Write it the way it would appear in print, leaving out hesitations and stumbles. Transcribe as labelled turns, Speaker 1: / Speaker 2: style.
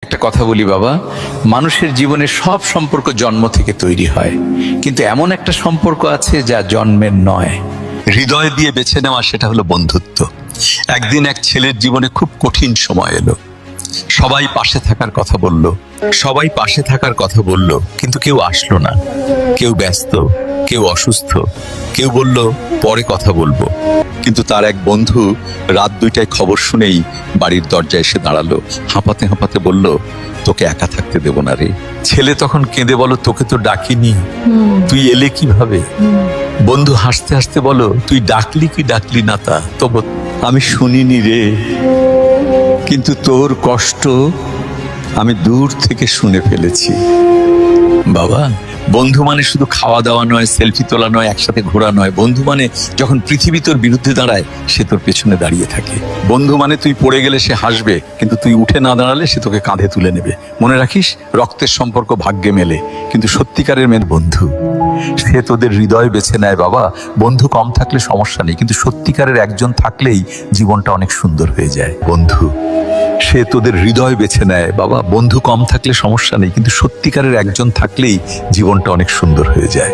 Speaker 1: একটা কথা বলি বাবা, মানুষের জীবনে সব সম্পর্ক জন্ম থেকে তৈরি হয়, কিন্তু এমন একটা সম্পর্ক আছে যা জন্মের নয়,
Speaker 2: হৃদয় দিয়ে বেছে নেওয়া, সেটা হলো বন্ধুত্ব। একদিন এক ছেলের জীবনে খুব কঠিন সময় এলো। সবাই পাশে থাকার কথা বলল, কিন্তু কেউ আসলো না। কেউ ব্যস্ত, কেউ অসুস্থ, কেউ বলল পরে কথা বলবো। কিন্তু তার এক বন্ধু রাত 2টায় খবর শুনেই বাড়ির দরজায় এসে দাঁড়ালো, হাঁপাতে হাঁপাতে বলল, তোকে একা থাকতে দেব না রে। ছেলে তখন কেঁদে বলো, তোকে তো ডাকিনি, তুই এলে কিভাবে? বন্ধু হাসতে হাসতে বলো, তুই ডাকলি কি ডাকলি না তা তবু আমি শুনিনি রে, কিন্তু তোর কষ্ট আমি দূর থেকে শুনে ফেলেছি। বাবা, বন্ধু মানে শুধু খাওয়া দাওয়া নয়, সেলফি তোলা নয়, একসাথে ঘোরা নয়। বন্ধু মানে যখন পৃথিবী তোর বিরুদ্ধে দাঁড়ায়, সে তোর পেছনে দাঁড়িয়ে থাকে। বন্ধু মানে তুই পড়ে গেলে সে হাসবে, কিন্তু তুই উঠে না দাঁড়ালে সে তোকে কাঁধে তুলে নেবে। মনে রাখিস, রক্তের সম্পর্ক ভাগ্যে মেলে, কিন্তু সত্যিকারের মেয়ে বন্ধু, সে তোদের হৃদয় বেছে নেয়। বাবা, বন্ধু কম থাকলে সমস্যা নেই, কিন্তু সত্যিকারের একজন থাকলেই জীবনটা অনেক সুন্দর হয়ে যায়। বন্ধু, সে তোদের হৃদয় বেছে নেয়। বাবা, বন্ধু কম থাকলে সমস্যা নেই, কিন্তু সত্যিকারের একজন থাকলেই জীবনটা অনেক সুন্দর হয়ে যায়।